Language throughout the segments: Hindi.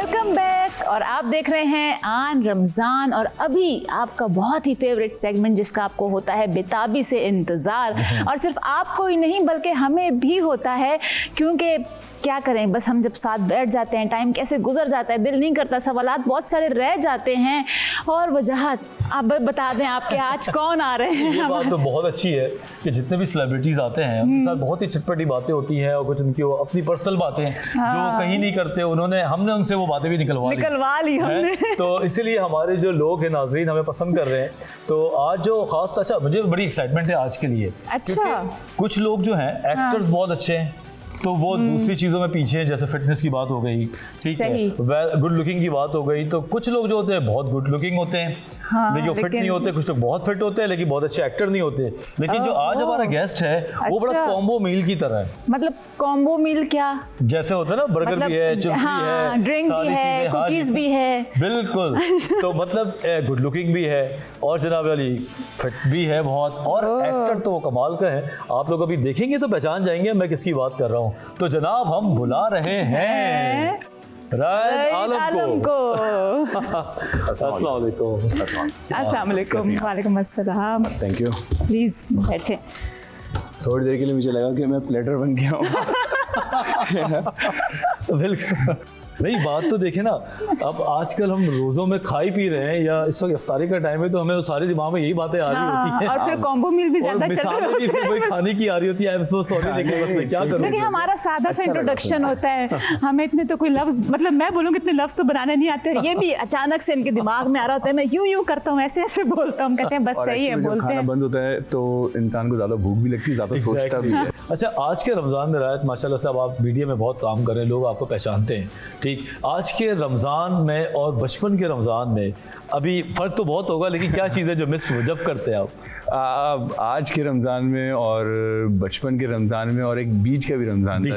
Welcome back. और आप देख रहे हैं आन रमज़ान और अभी आपका बहुत ही फेवरेट सेगमेंट जिसका आपको होता है बेताबी से इंतज़ार। और सिर्फ आपको ही नहीं बल्कि हमें भी होता है, क्योंकि क्या करें, बस हम जब साथ बैठ जाते हैं टाइम कैसे गुजर जाता है दिल नहीं करता, सवालात बहुत सारे रह जाते हैं। और वजहत आप बता दें आपके आज कौन आ रहे हैं। ये बात तो बहुत अच्छी है कि जितने भी सेलिब्रिटीज आते हैं उनके साथ बहुत ही चटपटी बातें होती हैं और कुछ उनकी अपनी पर्सनल बातें जो वो कहीं नहीं करते, हमने उनसे वो बातें भी निकलवा ली हमने। तो इसीलिए हमारे जो लोग हैं नाज़रीन हमें पसंद कर रहे हैं। तो आज जो खास, अच्छा मुझे बड़ी एक्साइटमेंट है आज के लिए। अच्छा, कुछ लोग जो हैं एक्टर्स बहुत अच्छे हैं तो वो दूसरी चीज़ों में पीछे हैं, जैसे फिटनेस की बात हो गई, ठीक है, गुड लुकिंग की बात हो गई। तो कुछ लोग जो होते हैं बहुत गुड लुकिंग होते हैं लेकिन फिट नहीं होते, कुछ लोग बहुत फिट होते हैं लेकिन बहुत अच्छे एक्टर नहीं होते। लेकिन जो आज हमारा गेस्ट है वो बड़ा कॉम्बो मील की तरह है। मतलब कॉम्बो मील क्या? जैसे होता है ना, बर्गर भी है, चिप्स भी है, ड्रिंक भी है, कुकीज भी है। बिल्कुल। तो मतलब गुड लुकिंग भी है और जनाब वाली फिट भी है बहुत, और एक्टर तो कमाल का है। आप लोग अभी देखेंगे तो पहचान जाएंगे मैं किसकी बात कर रहा हूँ। तो जनाब हम बुला रहे हैं रायद आलम को। अस्सलाम वालेकुम। वालेकुम अस्सलाम। Thank you. प्लीज बैठे। थोड़ी देर के लिए मुझे लगा कि मैं प्लेटर बन गया हूँ। बिल्कुल नहीं, बात तो देखे ना, अब आजकल हम रोज़ों में खाई पी रहे हैं या इस वक्त इफ्तारी का टाइम है तो हमें सारे दिमाग में यही बातें आ रही होती हैं। और फिर कॉम्बो मील भी ज़्यादा चल रही होती है, वही खाने की आ रही होती है। आई एम सो सॉरी, लेकिन बस मैं क्या करूं। देखिए हमारा सादा सा इंट्रोडक्शन होता है, हमें इतने तो कोई लफ्ज़, मतलब मैं बोलूँगी इतने लफ्ज़ तो बनाने नहीं आते। ये भी अचानक से इनके दिमाग में आ रहा होता है, मैं यूं करता हूँ, ऐसे ऐसे बोलता हूँ, कहते हैं बस सही है बोलते हैं। बंद होता है तो इंसान को ज़्यादा भूख भी लगती है, ज़्यादा सोचता भी है। अच्छा, आज के रमज़ान में रायत माशाल्लाह से आप मीडिया में बहुत काम कर रहे हैं, लोग आपको पहचानते हैं, ठीक। आज के रमज़ान में और बचपन के रमज़ान में अभी फ़र्क तो बहुत होगा, लेकिन क्या चीज़ है जो मिस जब करते हैं आप? आज के रमज़ान में और बचपन के रमज़ान में और एक बीच का भी रमज़ान था।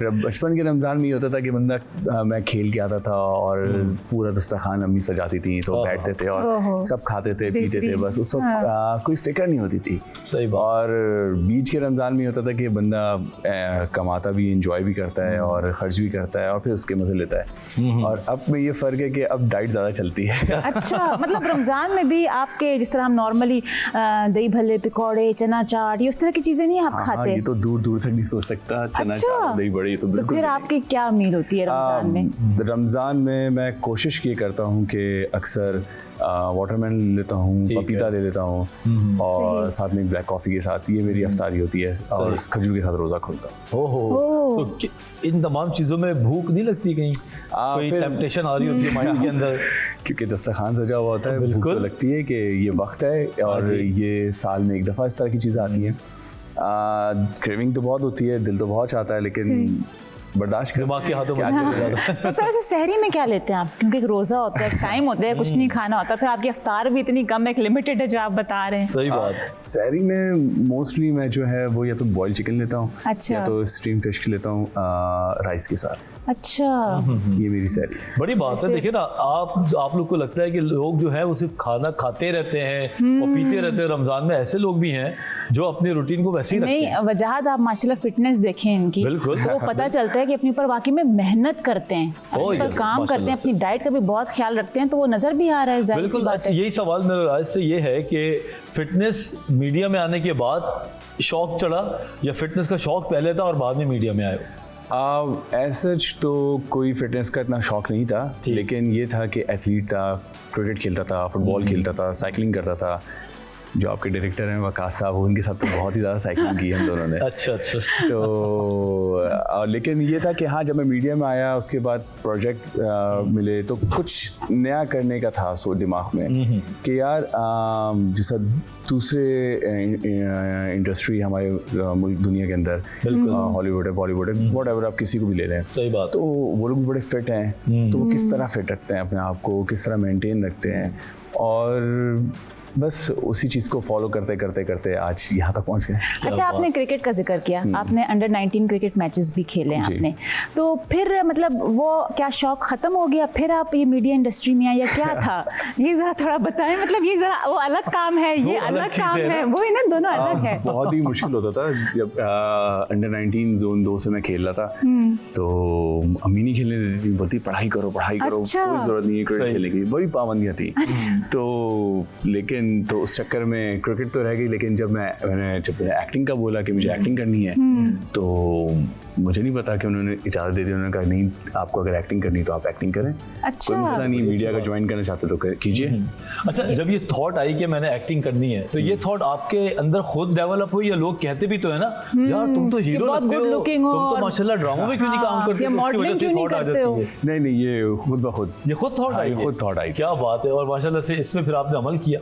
बचपन के रमज़ान में ये होता था कि बंदा, मैं खेल के आता था और पूरा दस्तरखान अम्मी सजाती थी तो बैठते थे और सब खाते थे पीते थे, बस उस वक्त कोई फिक्र नहीं होती थी। सही बात। और बीच के रमज़ान में होता था कि बंदा कमाता भी, इंजॉय भी करता है और खर्च भी करता है और फिर उसके मज़े लेता है। और अब में ये फ़र्क है कि अब डाइट ज़्यादा चलती है। अच्छा, मतलब रमज़ान में भी आपके जिस तरह हम नॉर्मली दही भल्ले, पकौड़े, चना चाट, ये उस तरह की चीजें नहीं आप खाते? ये तो दूर दूर तक नहीं सोच सकता। चना चाट, दही बड़ी तो बिल्कुल। तो फिर आपकी क्या मील होती है रमज़ान में? रमज़ान में मैं कोशिश ये करता हूँ कि अक्सर वाटरमेलन लेता हूँ, पपीता ले लेता हूँ और साथ में ब्लैक कॉफ़ी के साथ ये मेरी इफ्तारी होती है और खजूर के साथ रोज़ा खोलता हूँ। ओहो, तो इन तमाम चीज़ों में भूख नहीं लगती कहीं? कोई टेम्पटेशन आ रही होती है माइंड के अंदर? क्योंकि दस्तरखान सजा हुआ होता है, भूख तो लगती है कि ये वक्त है और ये साल में एक दफ़ा इस तरह की चीज़ें आती हैं। क्रेविंग तो बहुत होती है, दिल तो बहुत चाहता है, लेकिन बर्दाश्त कर, दिमाग के हाथों में। तो फिर ऐसे सहरी में क्या लेते हैं आप? क्योंकि एक रोज़ा होता है, टाइम होता है, कुछ नहीं खाना होता, फिर आपकी इफ्तार भी इतनी कम है, लिमिटेड है जो आप बता रहे हैं। सही बात। सहरी में मोस्टली मैं जो है वो या तो बॉइल्ड चिकन लेता हूँ, अच्छा, या तो स्ट्रीम फिश लेता हूँ राइस के साथ। अच्छा, ये मेरी सहरी। बड़ी बात है। देखिए ना, आप लोग को लगता है कि लोग जो है वो सिर्फ खाना खाते रहते हैं और पीते रहते हैं। रमज़ान में ऐसे लोग भी हैं जो अपनी रूटीन को वैसे ही रखते हैं। नहीं, वजहत आप माशाल्लाह फिटनेस देखें इनकी, तो पता चलता है कि अपने ऊपर वाकई में मेहनत करते हैं, अपने ऊपर काम करते हैं, अपनी डाइट का भी बहुत ख्याल रखते हैं, तो वो नज़र भी आ रहा है। बिल्कुल। अच्छा, यही सवाल मेरे राज से ये है कि फिटनेस मीडिया में आने के बाद शौक चढ़ा या फिटनेस का शौक पहले था और बाद में मीडिया में आए? सच तो कोई फिटनेस का इतना शौक नहीं था, लेकिन ये था कि एथलीट था, क्रिकेट खेलता था, फुटबॉल खेलता था, साइकिलिंग करता था। जो आपके डायरेक्टर हैं वकास साहब, उनके साथ तो बहुत ही ज़्यादा साइकिलिंग की हम दोनों ने। अच्छा। तो लेकिन ये था कि हाँ, जब मैं मीडिया में आया उसके बाद प्रोजेक्ट मिले तो कुछ नया करने का था सो दिमाग में कि यार जैसा दूसरे इंडस्ट्री हमारे मुल्क दुनिया के अंदर, हॉलीवुड है, बॉलीवुड है, व्हाटएवर आप किसी को भी ले लें, सही बात, तो वो लोग बड़े फिट हैं, तो वो किस तरह फिट रखते हैं अपने आप को, किस तरह मेंटेन रखते हैं। और बस उसी चीज़ को फॉलो करते करते करते आज यहाँ तक पहुँच गए। अच्छा, आपने क्रिकेट का जिक्र किया, आपने अंडर 19 क्रिकेट मैचेस भी खेले हैं आपने, तो फिर मतलब वो क्या शौक खत्म हो गया, फिर आप ये मीडिया इंडस्ट्री में आए या क्या था? ये जरा थोड़ा बताएं, मतलब ये जरा वो अलग काम है, ये अलग काम है, वो ही ना, दोनों अलग है। बहुत ही मुश्किल होता था जब अंडर 19 जोन 2 से मैं खेल रहा था, तो अम्मी नहीं खेलने देती थी, बोलती पढ़ाई करो कोई जरूरत नहीं है क्रिकेट खेलने की, बड़ी पाबंदियाँ थी। तो लेकिन तो उस चक्कर में क्रिकेट तो रह गई, लेकिन जब मैंने एक्टिंग का बोला कि मुझे एक्टिंग करनी है, तो मुझे नहीं पता कि उन्होंने इजाज़त दे दी। उन्होंने कहा नहीं, आपको अगर एक्टिंग करनी है तो आप एक्टिंग करें, कोई मसला नहीं, मीडिया का ज्वाइन करना चाहते तो कीजिए। अच्छा, जब ये थॉट आई कि मैंने एक्टिंग करनी है, तो ये थॉट आपके अंदर खुद डेवलप हुई या लोग कहते भी तो है ना, यार तुम तो हीरो लगते हो, तुम तो माशाल्लाह ड्रामा में क्यों नहीं काम करते, उसकी वजह से थॉट आ जाती है? नहीं, ये खुद ब खुद, ये खुद थॉट आई। क्या बात है, और माशाल्लाह से इसमें फिर आपने अमल किया।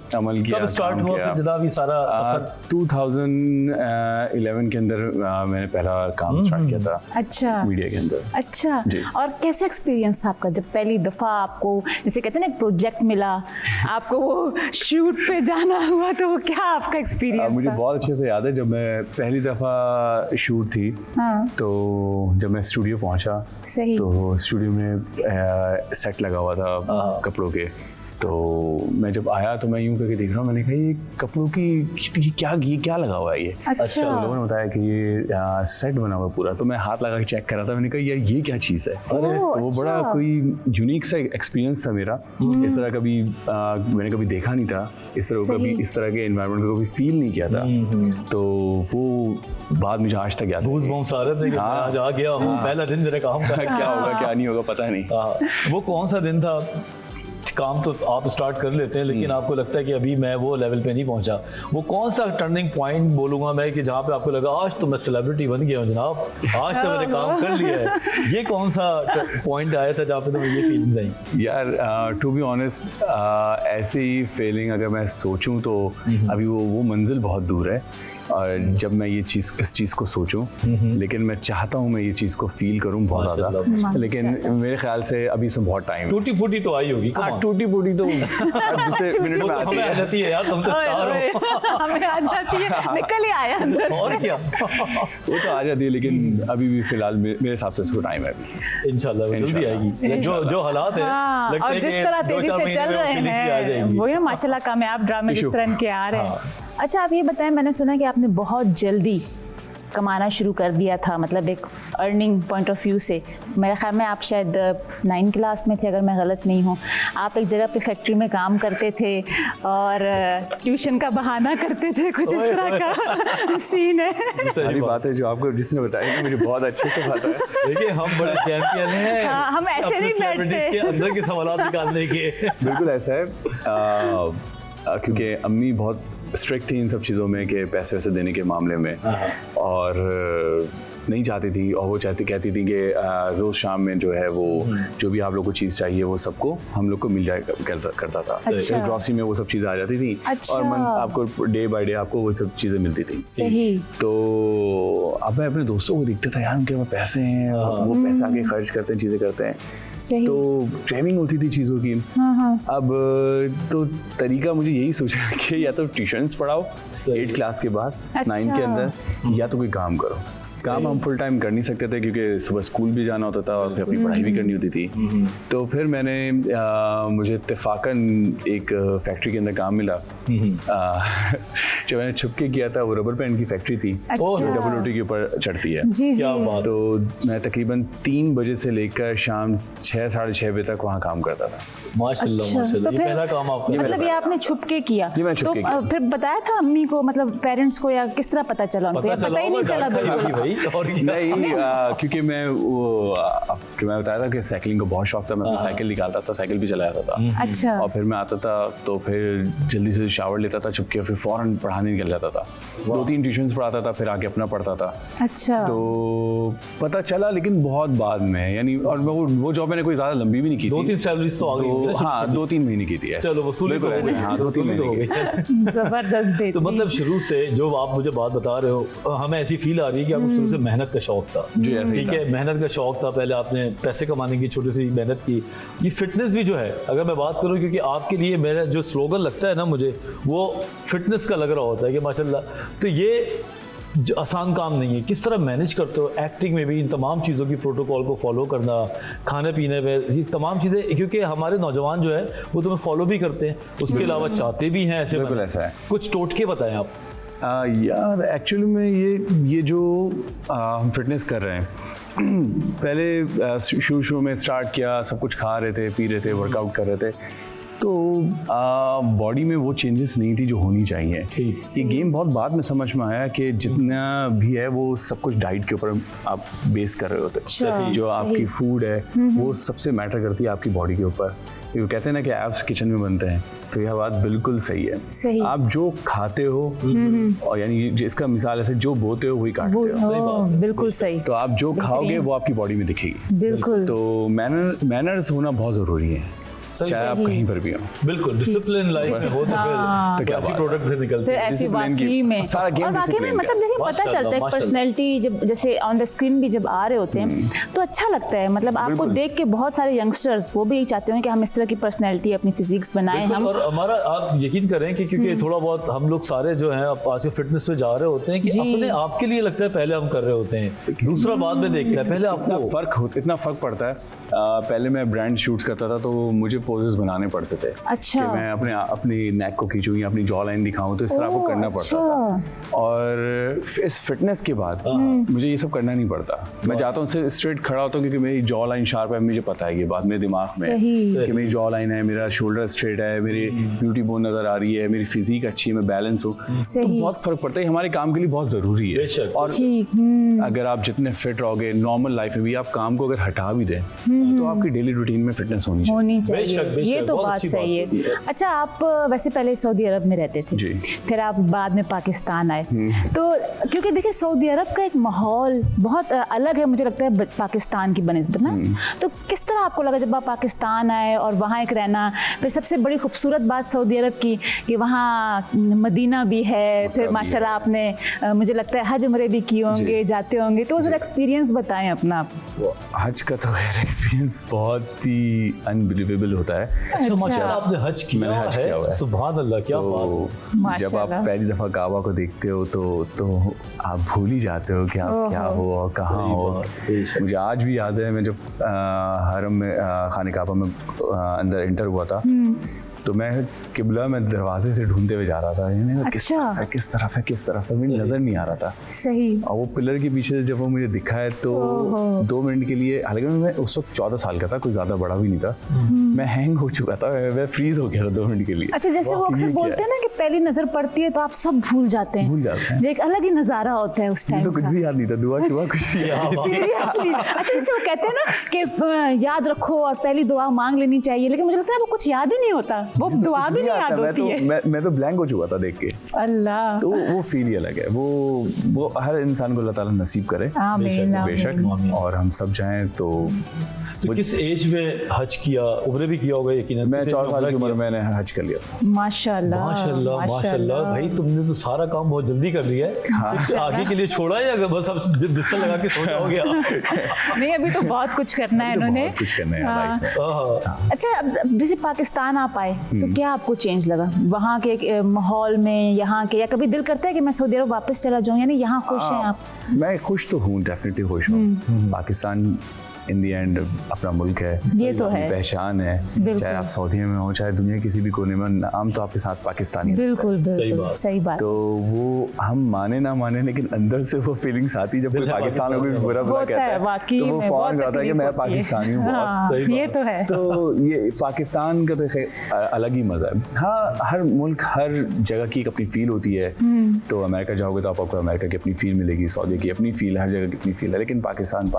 कब स्टार्ट हुआ फिर जनाब ये सारा सफर? 2011 के अंदर मैंने पहला काम स्टार्ट किया था। अच्छा, मीडिया के अंदर। अच्छा, और कैसे एक्सपीरियंस था आपका जब पहली दफा आपको, जैसे कहते हैं ना, एक प्रोजेक्ट मिला, आपको वो शूट पे जाना हुआ, तो वो क्या आपका एक्सपीरियंस था? मुझे बहुत अच्छे से याद है, जब मैं पहली दफा शूट थी, तो जब मैं स्टूडियो पहुंचा, तो स्टूडियो में सेट लगा हुआ था कपड़ों के, तो मैं जब आया तो मैं यूं करके देख रहा हूँ, मैंने कहा ये कपड़ों की क्या लगा हुआ है ये? अच्छा। तो लोगों ने बताया कि ये सेट बना हुआ पूरा, तो मैं हाथ लगा के चेक कर रहा था, मैंने कहा यार ये क्या चीज़ है? तो वो बड़ा कोई यूनिक सा एक्सपीरियंस था मेरा। इस तरह कभी मैंने कभी देखा नहीं था, इस तरह के एनवायरनमेंट को कभी फील नहीं किया था, तो वो बात मुझे आज तक याद है। गूज़बम्प्स आ रहे थे कि आज आ गया हूँ, पहला दिन मेरे काम का, क्या होगा क्या नहीं होगा पता नहीं। वो कौन सा दिन था? काम तो आप स्टार्ट कर लेते हैं, लेकिन आपको लगता है कि अभी मैं वो लेवल पे नहीं पहुंचा, वो कौन सा टर्निंग पॉइंट बोलूंगा मैं कि जहाँ पे आपको लगा आज तो मैं सेलिब्रिटी बन गया हूँ जनाब, आज तो मैंने काम कर लिया है? ये कौन सा पॉइंट आया था जहाँ पे तो ये फीलिंग आई? यार टू बी ऑनेस्ट, ऐसी फीलिंग अगर मैं सोचूं तो अभी वो मंजिल बहुत दूर है, और जब मैं इस चीज़ को सोचूं, लेकिन मैं चाहता हूं मैं ये चीज़ को फील करूं बहुत ज़्यादा, लेकिन मेरे ख्याल से अभी इसमें बहुत टाइम। टूटी फूटी तो आई होगी, टूटी फूटी तो दूसरे मिनट में हमें आ जाती है यार, तुम तो स्टार हो। हमें आ जाती है, निकल ही आया अंदर। और क्या, वो तो आ जाती है, लेकिन अभी भी फिलहाल मेरे हिसाब से इसको टाइम है अभी। इंशाल्लाह जल्दी आएगी, जो हालात है और जिस तरह तेजी से चल रहे हैं, वही ना माशाल्लाह कामयाब ड्रामे जिस तरह के आ रहे हैं। अच्छा, आप ये बताएं, मैंने सुना कि आपने बहुत जल्दी कमाना शुरू कर दिया था, मतलब एक अर्निंग पॉइंट ऑफ व्यू से। मेरे ख्याल में आप शायद 9th क्लास में थे, अगर मैं गलत नहीं हूँ। आप एक जगह पे फैक्ट्री में काम करते थे और ट्यूशन का बहाना करते थे, कुछ इस तरह का सीन है। सारी बात है जो आपको जिसने बताई ना, मुझे बहुत अच्छे से पता है। देखिए हम बड़े चैंपियन हैं, हम ऐसे नहीं बैठते के अंदर के सवाल निकालने के। बिल्कुल ऐसा है, क्योंकि अम्मी बहुत स्ट्रिक्ट थी इन सब चीज़ों में कि पैसे वैसे देने के मामले में, और नहीं चाहती थी, और वो कहती थी कि रोज़ शाम में जो है वो जो भी आप लोग को चीज़ चाहिए वो सबको हम लोग को मिल जाए करता था। अच्छा। ग्रॉसरी में वो सब चीज़ें आ जाती थी। अच्छा। और आपको डे बाय डे आपको वो सब चीज़ें मिलती थी। सही। तो अब मैं अपने दोस्तों को देखता था, यार उनके पास पैसे हैं, वो पैसे आके खर्च करते हैं, चीज़ें करते हैं। सही। तो ट्रेनिंग होती थी चीज़ों की। अब तो तरीका मुझे यही सोचा कि या तो ट्यूशन्स पढ़ाओ 8th क्लास के बाद, 9th के अंदर, या तो कोई काम करो। काम हम फुल टाइम कर नहीं सकते थे क्योंकि सुबह स्कूल भी जाना होता था और फिर अपनी पढ़ाई भी करनी होती थी। तो फिर मैंने मुझे इत्तेफाकन एक फैक्ट्री के अंदर काम मिला। जो मैंने छुपके किया था, वो रबर बैंड की फैक्ट्री थी, जो डबल रोटी के ऊपर चढ़ती है। क्या बात। तो मैं तकरीबन 3 बजे से लेकर शाम 6 साढ़े 6 बजे तक वहाँ काम करता था। माशाल्लाह माशाल्लाह, ये पहला काम आपका। मतलब ये आपने छुपके किया? ये मैं छुपके किया। फिर बताया था अम्मी को, मतलब पेरेंट्स को, या किस तरह पता चला उनको? पता ही नहीं चला बिल्कुल। नहीं, क्योंकि मैं बताया था कि साइकिलिंग का बहुत शौक था, मैं अपनी साइकिल निकालता था, साइकिल भी चलाता था। अच्छा। और फिर मैं आता था तो फिर जल्दी से शावर लेता था छुपके, फिर फौरन पढ़ाने निकल जाता था। 2-3 ट्यूशन्स पढ़ाता था, फिर आके अपना पढ़ता था। अच्छा। तो पता चला, लेकिन बहुत बाद में, यानी और वो जॉब मैंने कोई ज़्यादा लंबी भी नहीं की थी। 2-3 सैलरीज तो आ गई। हाँ, 2-3 महीने की थी। चलो वसूली तो हो गई। हाँ, 2-3 महीने हो गई। जबरदस्त। तो मतलब शुरू से जो आप मुझे बात बता रहे हो, हमें ऐसी फील आ रही है कि आप शुरू से मेहनत का शौक था। जी, ऐसे ही ठीक है, मेहनत का शौक था। पहले आपने पैसे कमाने की छोटी सी मेहनत की। ये फिटनेस भी जो है, अगर मैं बात करूँ, क्योंकि आपके लिए मेरा जो स्लोगन लगता है ना मुझे, वो फिटनेस का लग रहा होता है कि माशाल्लाह, तो ये आसान काम नहीं है। किस तरह मैनेज करते हो एक्टिंग में भी इन तमाम चीज़ों की प्रोटोकॉल को फॉलो करना, खाने पीने में, ये तमाम चीज़ें, क्योंकि हमारे नौजवान जो है वो तुम्हें फॉलो भी करते हैं, उसके अलावा चाहते भी हैं ऐसे। बिल्कुल ऐसा है। कुछ टोटके बताएं आप। यार एक्चुअली में ये जो हम फिटनेस कर रहे हैं, पहले शुरू में स्टार्ट किया, सब कुछ खा रहे थे, पी रहे थे, वर्कआउट कर रहे थे, तो बॉडी में वो चेंजेस नहीं थी जो होनी चाहिए। ये गेम बहुत बाद में समझ में आया कि जितना भी है वो सब कुछ डाइट के ऊपर आप बेस कर रहे होते। जो आपकी फूड है वो सबसे मैटर करती है आपकी बॉडी के ऊपर। ये कहते हैं ना कि एब्स किचन में बनते हैं, तो यह बात बिल्कुल सही है। आप जो खाते हो, और यानी इसका मिसाल ऐसे, जो बोते हो वही काटते हो। बिल्कुल सही। तो आप जो खाओगे वो आपकी बॉडी में दिखेगी। बिल्कुल। तो मैनर्स होना बहुत ज़रूरी है, चाहे आप कहीं पर भी हो। बिल्कुल, डिसिप्लिन लाइफ में हो तो फिर ऐसी प्रोडक्ट भी निकलते फिर हैं। ऐसी वाकई में, सारा गेम और वाकई में मतलब देखिए पता चलता है पर्सनैलिटी, जब जैसे ऑन द स्क्रीन भी जब आ रहे होते हैं तो अच्छा लगता है। मतलब आपको देख के बहुत सारे यंगस्टर्स वो भी यही चाहते हैं कि हम इस तरह की पर्सनैलिटी, अपनी फिजिक्स बनाएं हम। और हमारा, आप यकीन करें कि क्योंकि थोड़ा बहुत हम लोग सारे जो हैं अब आज के फिटनेस पे जा रहे होते हैं कि अपने आप के लिए लगता है पहले हम कर रहे होते हैं, दूसरा बाद में देखता है। पहले आपको इतना फर्क पड़ता है। पहले मैं ब्रांड शूट्स करता था तो मुझे पोजेस बनाने पड़ते थे। अच्छा। कि मैं अपनी नेक को खींचूं या अपनी जॉ लाइन दिखाऊं, तो इस तरह को करना पड़ता था। और इस फिटनेस के बाद मुझे ये सब करना नहीं पड़ता। मैं चाहता हूँ स्ट्रेट खड़ा होता हूँ, क्योंकि मेरी जॉ लाइन शार्प है, मुझे पता है ये बात मेरे दिमाग में है कि मेरी जॉ लाइन है, मेरा शोल्डर स्ट्रेट है, मेरी ब्यूटी बोन नजर आ रही है, मेरी फिजिक अच्छी है, मैं बैलेंस हूँ। तो बहुत फर्क पड़ता है, हमारे काम के लिए बहुत जरूरी है। और अगर आप जितने फिट रहोगे नॉर्मल लाइफ में भी, आप काम को अगर हटा भी दें तो आपकी डेली रूटीन में फिटनेस होनी चाहिए। बेशक, ये तो बात सही है। अच्छा, आप वैसे पहले सऊदी अरब में रहते थे जी। फिर आप बाद में पाकिस्तान आए, तो क्योंकि देखिए सऊदी अरब का एक माहौल बहुत अलग है मुझे लगता है पाकिस्तान की बनिस्बत ना। तो किस तरह आपको लगा जब आप पाकिस्तान आए और वहाँ एक रहना? फिर सबसे बड़ी खूबसूरत बात सऊदी अरब की कि वहाँ मदीना भी है, फिर माशाल्लाह आपने मुझे लगता है हज उम्रे भी किए होंगे, जाते होंगे, तो उसका एक्सपीरियंस बताएं अपना। हज का तो एक्सपीरियंस बहुत ही अनबिलीवेबल होता है। अच्छा, माशाल्लाह आपने हज किया मैंने हज किया हुआ है। सुभान अल्लाह, क्या बात। जब आप पहली दफा काबा को देखते हो तो आप भूल ही जाते हो कि आप क्या हो और कहाँ हो। मुझे आज भी याद है, मैं जब हरम में खाने काबा में अंदर एंटर हुआ था, तो मैं किबला में दरवाजे से ढूंढते हुए जा रहा था, किस तरफ है मुझे नजर नहीं आ रहा था। सही। और वो पिलर के पीछे जब वो मुझे दिखा है तो 2 मिनट के लिए, हालांकि मैं उस वक्त 14 साल का था, कोई ज्यादा बड़ा भी नहीं था, मैं हैंग हो चुका था, मैं फ्रीज हो गया था 2 मिनट के लिए। अच्छा, जैसे वो अक्सर बोलते हैं ना कि पहली नजर पड़ती है तो आप सब भूल जाते हैं। एक अलग ही नजारा होता है उस टाइम। तो कुछ भी याद नहीं था, दुआ कुछ भी याद नहीं। अच्छा, जैसे वो कहते हैं ना कि याद रखो और पहली दुआ मांग लेनी चाहिए, लेकिन मुझे लगता है वो कुछ याद ही नहीं होता, वो दुआ भी नहीं याद होती है। मैं तो ब्लैंक हो चुका था देख के। अल्लाह। तो वो फील ही अलग है। वो हर इंसान को अल्लाह ताला नसीब करे, बेशक, और हम सब जाएं। तो किस एज में हज किया? उम्रे भी किया होगा यकीनन। मैं 14 साल की उम्र में मैंने हज कर लिया था। माशाल्लाह माशाल्लाह माशाल्लाह। भाई तुमने तो सारा काम बहुत जल्दी कर लिया है। आगे के लिए छोड़ा या बस अब बिस्तर लगा के सो जाओगे? नहीं, अभी तो बहुत कुछ करना है इन्होंने, कुछ करना है लाइफ में। अच्छा, अब जैसे पाकिस्तान आप आए तो क्या आपको चेंज लगा वहाँ के माहौल में, यहाँ के? या कभी दिल करता है कि मैं सऊदी अरब वापस चला जाऊँ, यानी यहाँ खुश हैं आप? मैं खुश तो हूँ, डेफिनेटली खुश हूँ। पाकिस्तान इन दी एंड अपना मुल्क है, ये तो है, पहचान है। चाहे आप सऊदी में हो, चाहे दुनिया किसी भी कोने में, नाम तो आपके साथ पाकिस्तानी है। बिल्कुल सही बात। तो वो हम माने ना माने, लेकिन अंदर से वो फीलिंग्स आती जब कोई पाकिस्तान को भी बुरा कहता है, तो वो फौरन कहता है कि मैं पाकिस्तानी हूँ बॉस। ये तो है। तो ये पाकिस्तान का तो अलग ही मजा है। हाँ, हर मुल्क, हर जगह की एक अपनी फील होती है। तो अमेरिका जाओगे तो आपको अमेरिका की अपनी फील मिलेगी, सऊदी की अपनी फील, हर जगह की अपनी फील है, लेकिन पाकिस्तान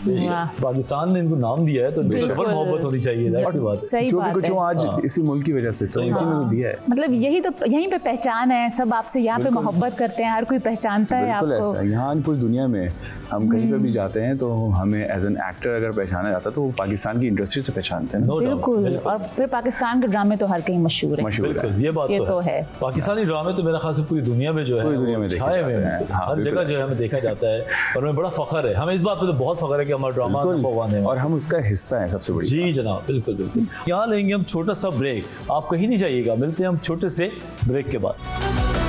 वाह। पाकिस्तान ने इनको नाम दिया है तो डबल मोहब्बत होनी चाहिए, जाहिर सी बात है। सही जो भी बात कुछ है। हूँ आज इसी मुल्क की वजह से, तो इसी में तो दिया है। मतलब यही तो, यहीं पे पहचान है, सब आपसे यहाँ पे मोहब्बत करते हैं, हर कोई पहचानता है बिल्कुल आपको। ऐसा, यहाँ पूरी दुनिया में हम कहीं पर भी जाते हैं तो हमें एज एन एक्टर अगर पहचाना जाता है तो वो पाकिस्तान की इंडस्ट्री से पहचानते हैं। No doubt, बिल्कुल। और फिर पाकिस्तान के ड्रामे तो हर कहीं मशहूर है। मशहूर है। बिल्कुल, ये बात ये तो तो है। पाकिस्तानी ड्रामे तो मेरा ख्याल से पूरी दुनिया में जो है पूरी दुनिया में वो देखे छाए हुए जाते हैं, हैं। हाँ, हर बिल्कुल जगह जो है हमें देखा जाता है और हमें बड़ा फख्र है, हमें इस बात पे तो बहुत फख्र है कि हमारा ड्रामा नंबर 1 है और हम उसका हिस्सा हैं, सबसे बड़ी जी जनाब, बिल्कुल बिल्कुल। यहाँ लेंगे हम छोटा सा ब्रेक, आप कहीं नहीं जाइएगा, मिलते हैं हम छोटे से ब्रेक के बाद।